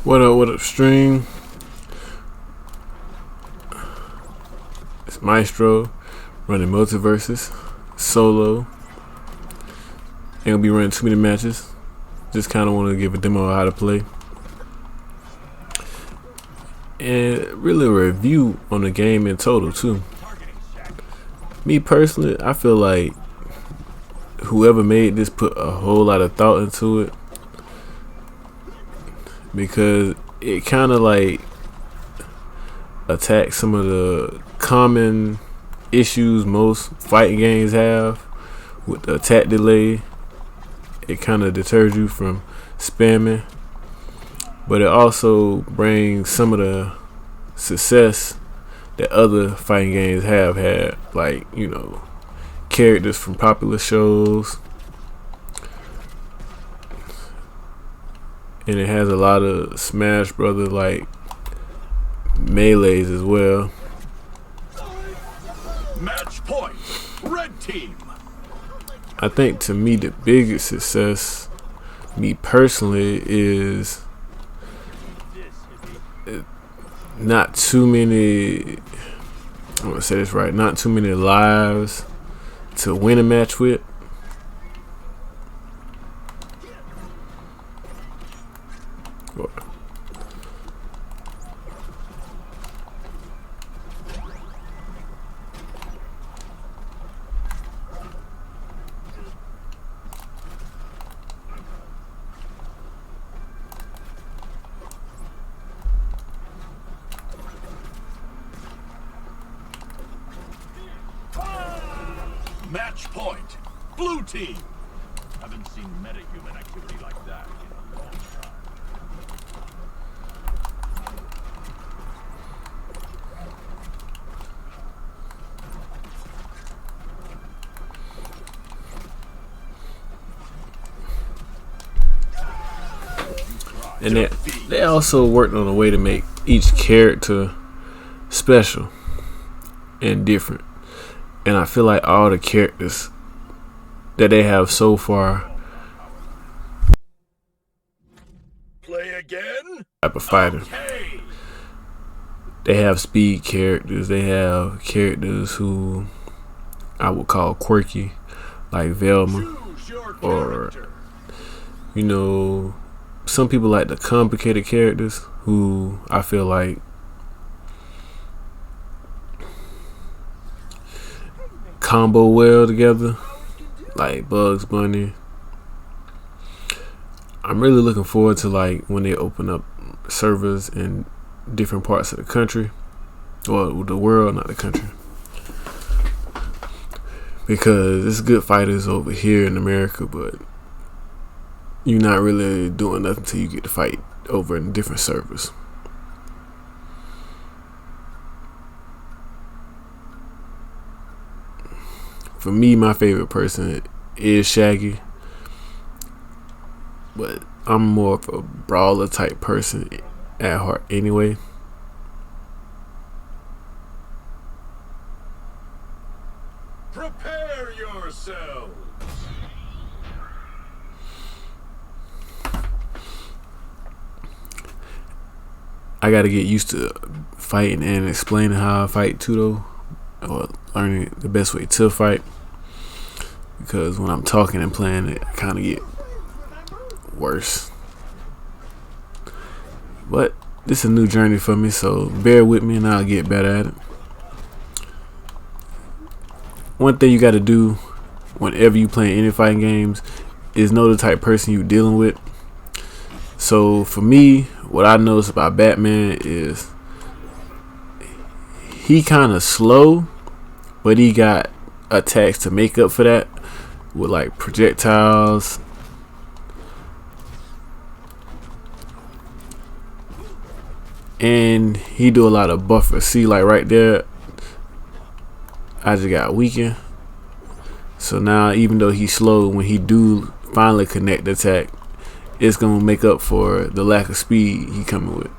What up, stream? It's Maestro running Multiversus solo. Ain't gonna be running too many matches. Just kind of want to give a demo of how to play and really a review on the game in total too. Me personally, I feel like whoever made this put a whole lot of thought into it, because it kind of like attacks some of the common issues most fighting games have with the attack delay. It kind of deters you from spamming, but it also brings some of the success that other fighting games have had, like, you know, characters from popular shows. And it has a lot of Smash Brother like melees as well. Match point, red team. I think to me the biggest success, me personally, is not too many, I'm gonna say this right, not too many lives to win a match with. Match point, blue team. Haven't seen metahuman activity like that in a long time. And they also worked on a way to make each character special and different. And I feel like all the characters that they have so far, Play again. type of fighter. Okay. They have speed characters. They have characters who I would call quirky, like Velma, Choose your or, character. you know, some people like the complicated characters who I feel like combo well together, like Bugs Bunny. I'm really looking forward to like when they open up servers in different parts of the country, or the world, not the country, because it's good fighters over here in America, but you're not really doing nothing till you get to fight over in different servers. For me, my favorite person is Shaggy, but I'm more of a brawler type person at heart anyway. Prepare yourselves. I gotta get used to fighting and explaining how I fight too, though, or learning the best way to fight, because when I'm talking and playing it, I kind of get worse. But this is a new journey for me, so bear with me and I'll get better at it. One thing you gotta do whenever you play any fighting games is know the type of person you're dealing with. So for me, what I noticed about Batman is he kind of slow, but he got attacks to make up for that with like projectiles. And he do a lot of buffer. See, like right there, I just got weakened. So now, even though he's slow, when he do finally connect the attack, it's gonna make up for the lack of speed he coming with.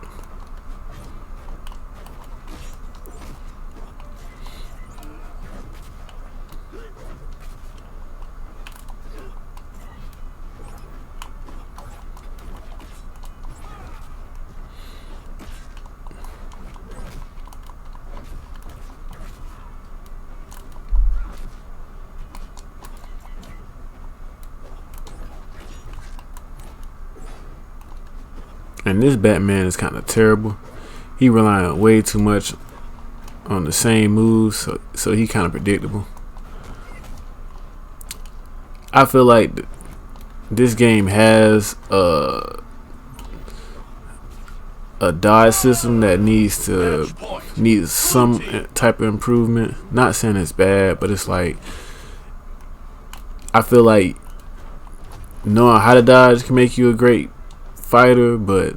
And this Batman is kind of terrible. He relying way too much on the same moves, so he kind of predictable. I feel like this game has a dodge system that needs some type of improvement. Not saying it's bad, but it's like I feel like knowing how to dodge can make you a great fighter, but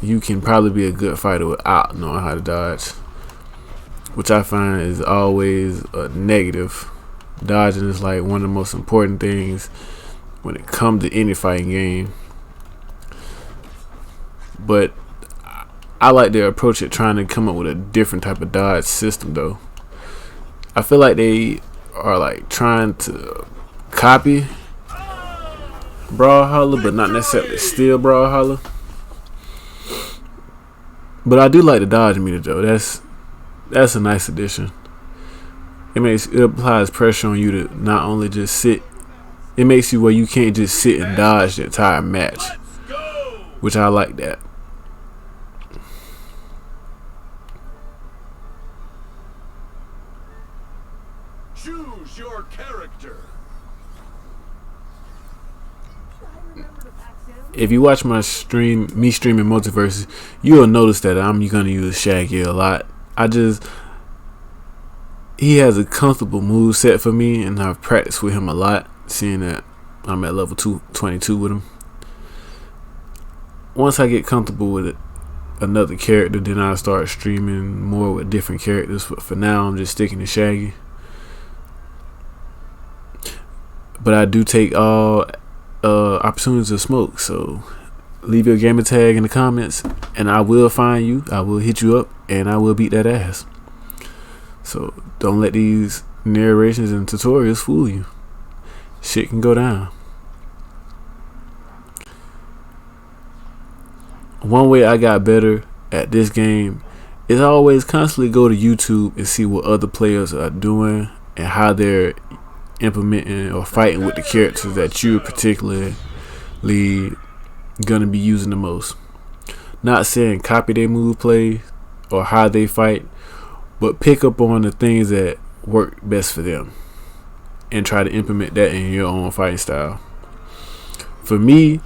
you can probably be a good fighter without knowing how to dodge, which I find is always a negative. Dodging is like one of the most important things when it comes to any fighting game. But I like their approach at trying to come up with a different type of dodge system, though. I feel like they are like trying to copy Brawlhalla, but not necessarily steal Brawlhalla. But I do like the dodge meter, though. That's a nice addition. It applies pressure on you to not only just sit. It makes you where you can't just sit and dodge the entire match, which I like that. Choose your character. If you watch my stream, me streaming Multiversus, you'll notice that I'm gonna use Shaggy a lot. He has a comfortable move set for me, and I've practiced with him a lot, seeing that I'm at level 22 with him. Once I get comfortable with another character, then I'll start streaming more with different characters. But for now, I'm just sticking to Shaggy. But I do take all opportunities to smoke, so leave your gamer tag in the comments and I will find you, I will hit you up, and I will beat that ass. So don't let these narrations and tutorials fool you. Shit can go down. One way I got better at this game is I always constantly go to YouTube and see what other players are doing and how they're implementing or fighting with the characters that you're particularly gonna be using the most. Not saying copy their move play or how they fight, but pick up on the things that work best for them and try to implement that in your own fighting style. For me,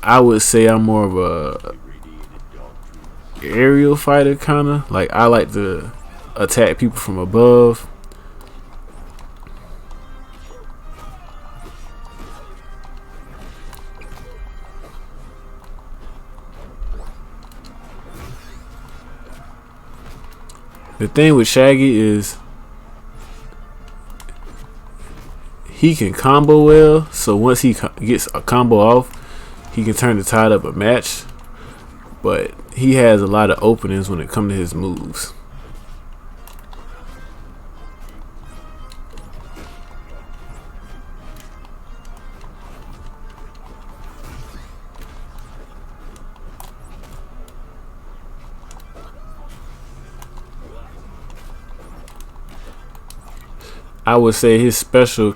I would say I'm more of a aerial fighter, kinda. Like I like to attack people from above. The thing with Shaggy is he can combo well, so once he gets a combo off, he can turn the tide of a match. But he has a lot of openings when it comes to his moves. I would say his special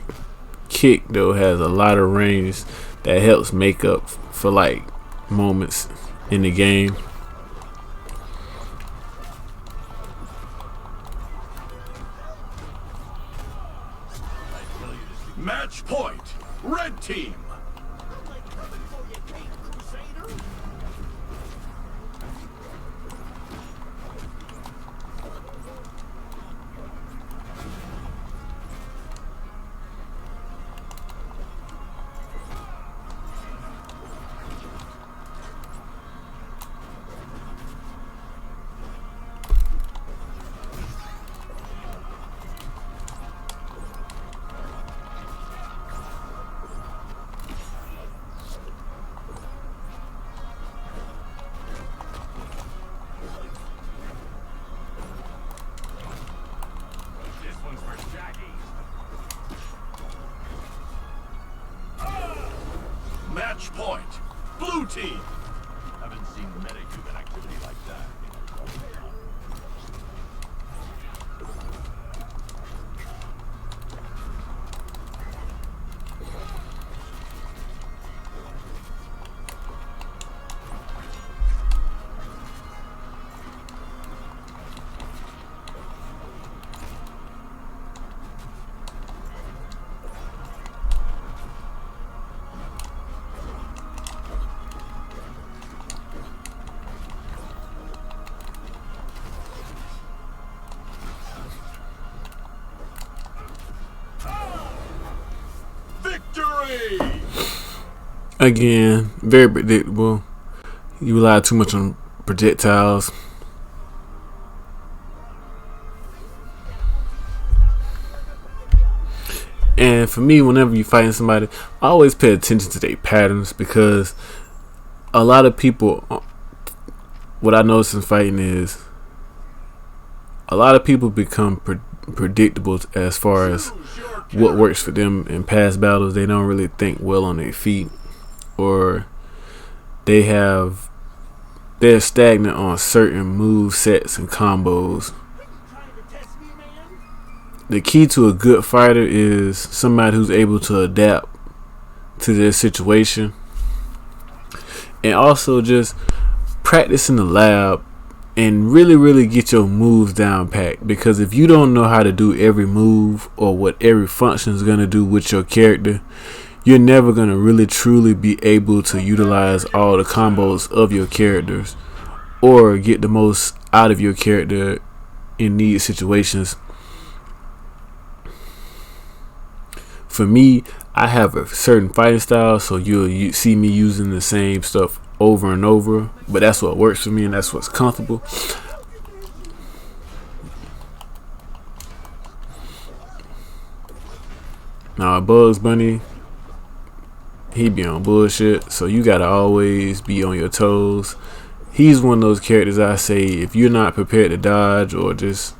kick though has a lot of range that helps make up for like moments in the game. Match point. Red team. Match point. Blue team. Haven't seen metahuman activity like that. Again, very predictable. You rely too much on projectiles. And for me, whenever you're fighting somebody, I always pay attention to their patterns, because a lot of people, what I notice in fighting is a lot of people become predictable as far as what works for them in past battles. They don't really think well on their feet, or they're stagnant on certain move sets and combos. The key to a good fighter is somebody who's able to adapt to their situation, and also just practice in the lab and really get your moves down packed. Because if you don't know how to do every move or what every function is going to do with your character, you're never going to really truly be able to utilize all the combos of your characters or get the most out of your character in these situations. For me, I have a certain fighting style, so you'll see me using the same stuff over and over, but that's what works for me and that's what's comfortable. Now, Bugs Bunny, he be on bullshit, so you gotta always be on your toes. He's one of those characters I say, if you're not prepared to dodge or just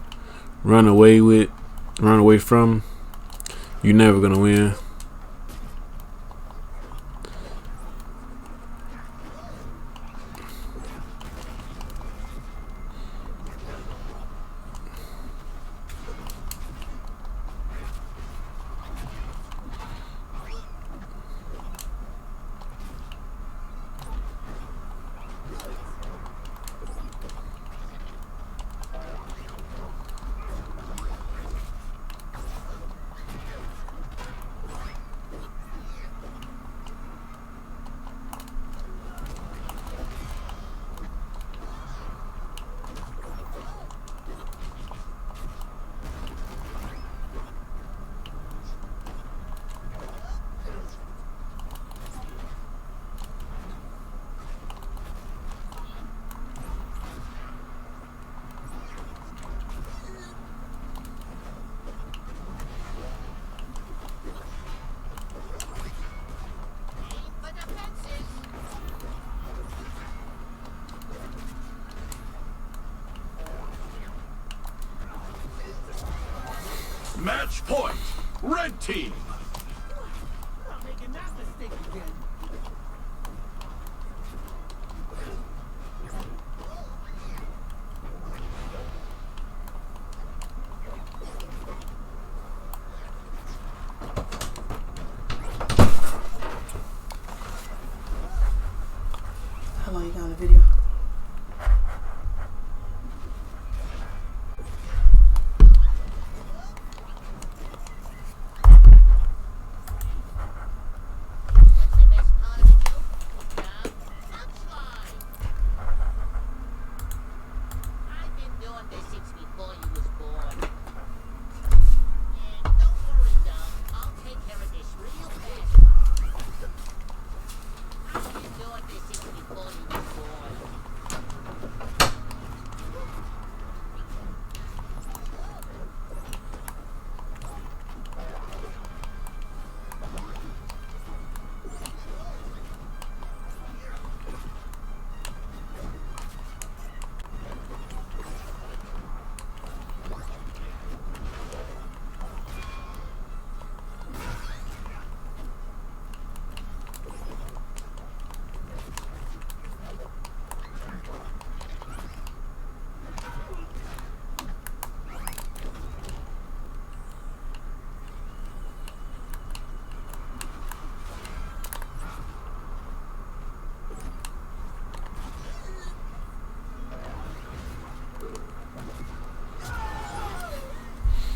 run away from, you're never gonna win. Match point, red team. Not making that mistake again. How long you got on the video?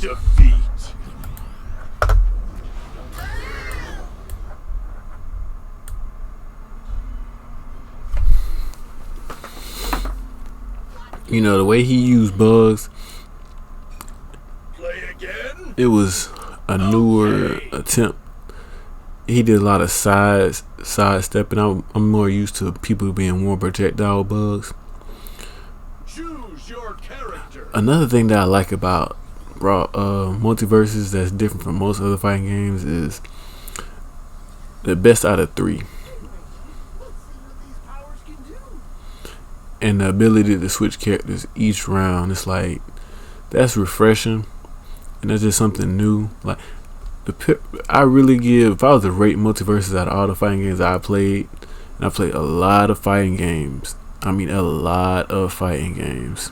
Defeat. You know, the way he used bugs, Play again. it was a newer attempt he did a lot of sidestepping. I'm more used to people being more projectile bugs. Choose your character. Another thing that I like about Multiversus that's different from most other fighting games is the best out of 3. And the ability to switch characters each round. It's like, that's refreshing. And that's just something new. Like, I really give, if I was to rate Multiversus out of all the fighting games I played, and I played a lot of fighting games. I mean, a lot of fighting games.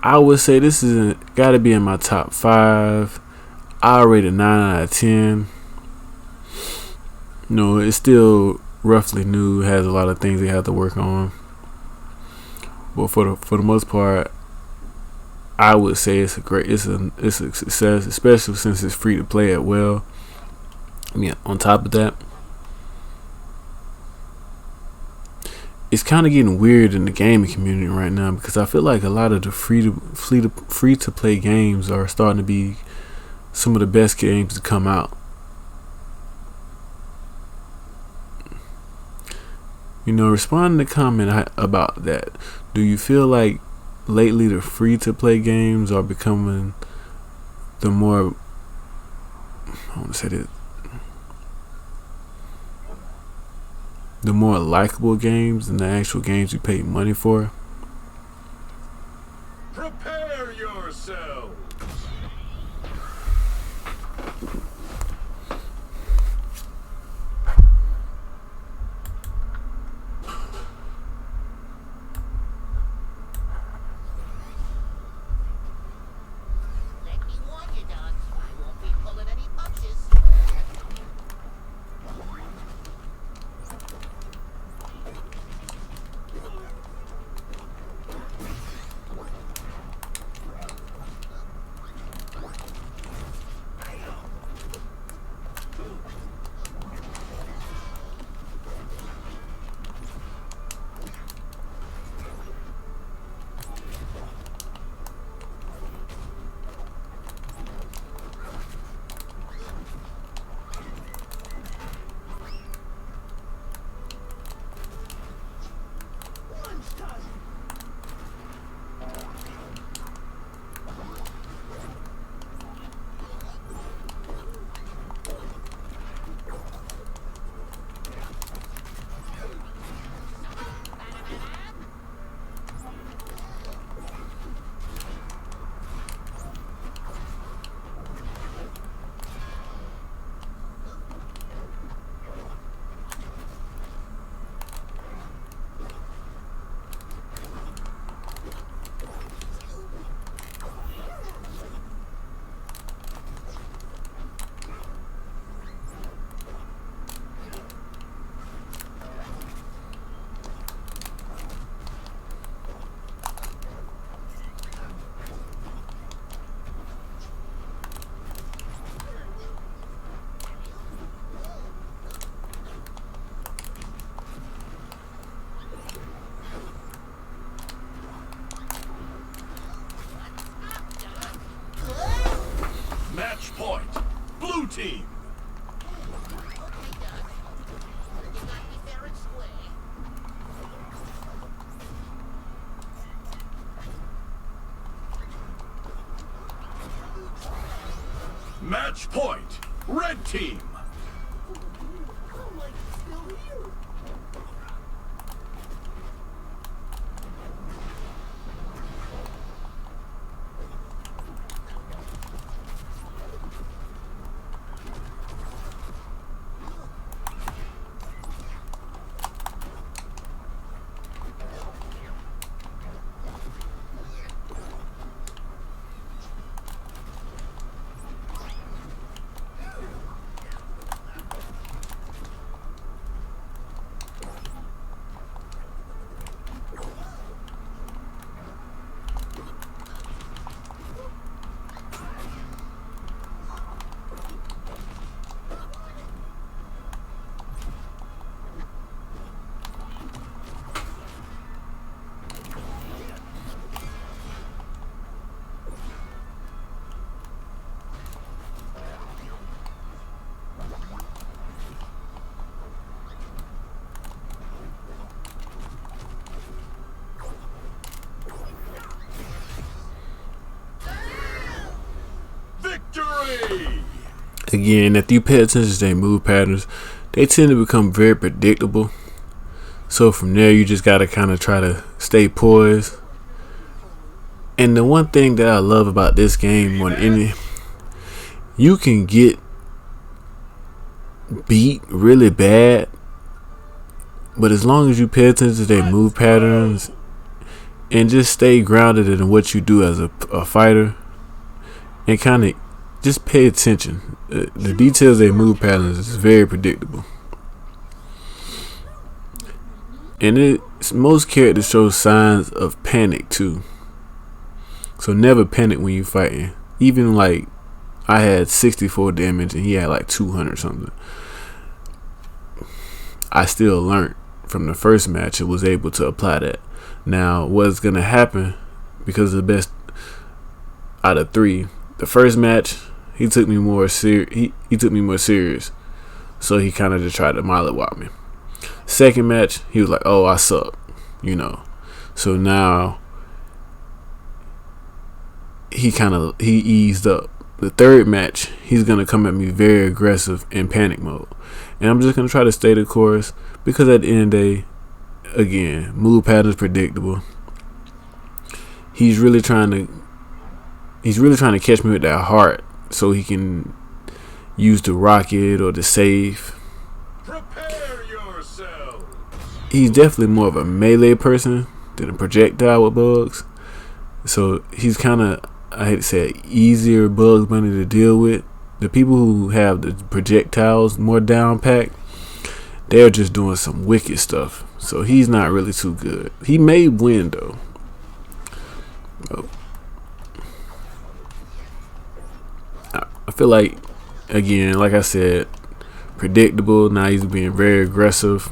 I would say this is gotta be in my top 5. I rate it 9 out of 10. No, it's still roughly new. It has a lot of things they have to work on. But for the most part, I would say it's a success, especially since it's free to play as well. I mean, on top of that, it's kind of getting weird in the gaming community right now, because I feel like a lot of the free to play games are starting to be some of the best games to come out. You know, respond to the comment about that. Do you feel like lately the free to play games are becoming the more, I want to say this, the more likable games than the actual games you pay money for? Prepare yourselves. Match point. Blue team. Match point. Red team. Again, if you pay attention to their move patterns, they tend to become very predictable. So from there, you just gotta kind of try to stay poised. And the one thing that I love about this game more than any, you can get beat really bad, but as long as you pay attention to their move patterns and just stay grounded in what you do as a fighter, and kind of just pay attention, the details of their move patterns is very predictable. And most characters show signs of panic too. So never panic when you fighting. Even like I had 64 damage and he had like 200 something. I still learned from the first match and was able to apply that. Now what's gonna happen, because the best out of 3, the first match he took me more serious. He took me more serious, so he kind of just tried to mollywop me. Second match, he was like, "Oh, I suck," So now he eased up. The third match, he's gonna come at me very aggressive in panic mode, and I'm just gonna try to stay the course, because at the end of the day, again, move patterns predictable. He's really trying to catch me with that heart, so he can use the rocket or the save. Prepare yourself. He's definitely more of a melee person than a projectile with bugs. So he's kind of, I hate to say it, easier Bugs Bunny to deal with. The people who have the projectiles more down packed, they're just doing some wicked stuff. So he's not really too good. He may win though. I feel like, again, like I said, predictable. Now he's being very aggressive.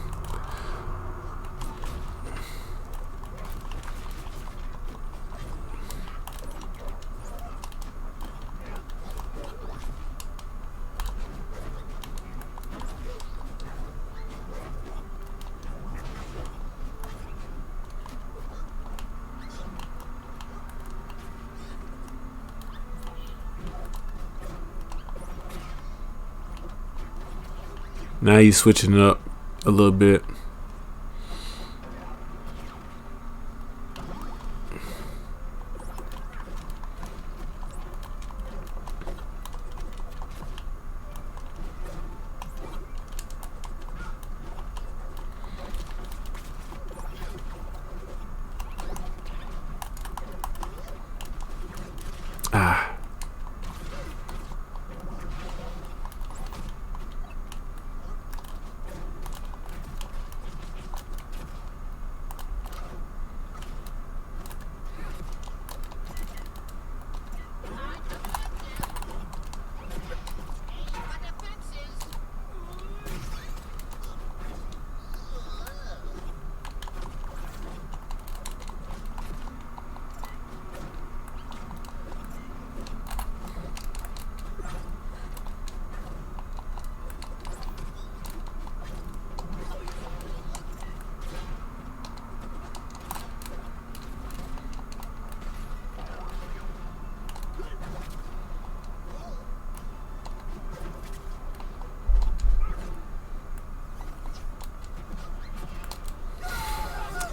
Now he's switching it up a little bit.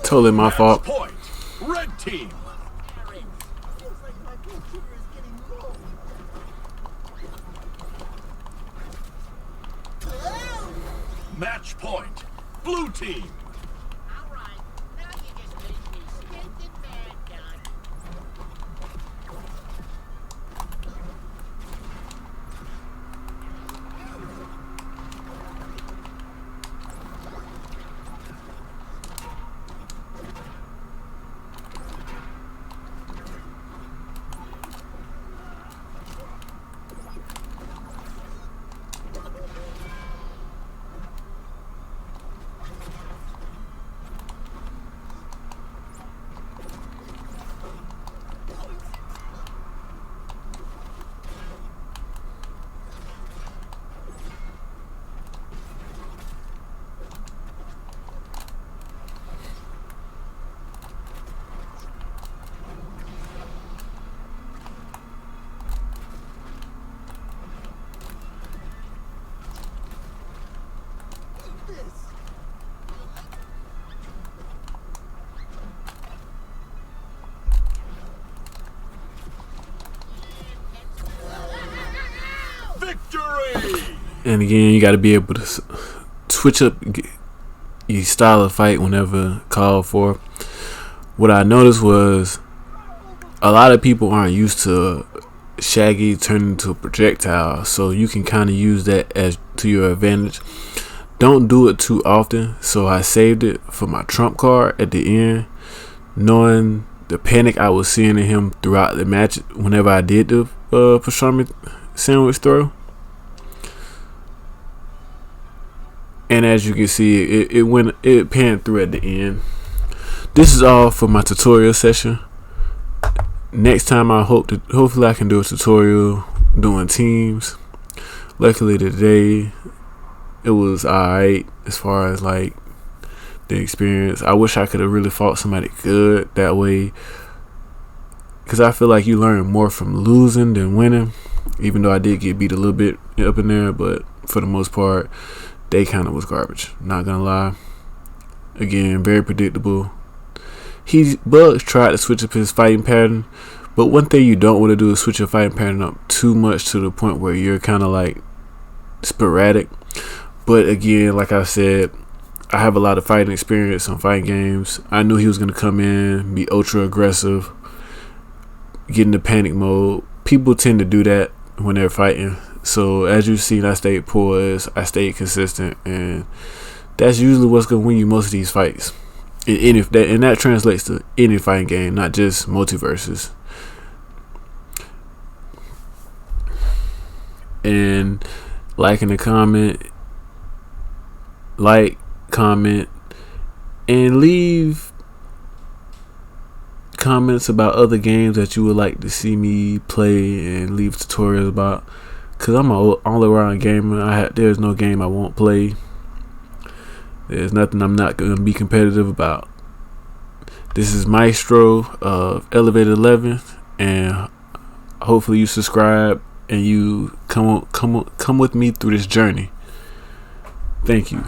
Totally my fault. Point. Red team. Feels like my blood sugar is getting low. Match point. Blue team. All right, now you just make me stinking mad, Doc. And again, you got to be able to switch up your style of fight whenever called for. What I noticed was a lot of people aren't used to Shaggy turning into a projectile, so you can kind of use that as to your advantage. Don't do it too often, so I saved it for my trump card at the end, knowing the panic I was seeing in him throughout the match whenever I did the pastrami sandwich throw. And as you can see, it panned through at the end. This is all for my tutorial session. Next time hopefully I can do a tutorial doing teams. Luckily today it was alright as far as like the experience. I wish I could have really fought somebody good that way, because I feel like you learn more from losing than winning, even though I did get beat a little bit up in there, but for the most part they kind of was garbage, not gonna lie. Again, very predictable. Bugs tried to switch up his fighting pattern, but one thing you don't want to do is switch your fighting pattern up too much to the point where you're kind of like sporadic. But again, like I said, I have a lot of fighting experience on fighting games. I knew he was going to come in, be ultra aggressive, get into panic mode. People tend to do that when they're fighting. So as you've seen, I stayed poised, I stayed consistent, and that's usually what's going to win you most of these fights. And that translates to any fighting game, not just Multiversus. And like in the comment, and leave comments about other games that you would like to see me play and leave tutorials about, because I'm an all-around gamer. There's no game I won't play. There's nothing I'm not going to be competitive about. This is Maestro of Elevated 11, and hopefully you subscribe and you come with me through this journey. Thank you.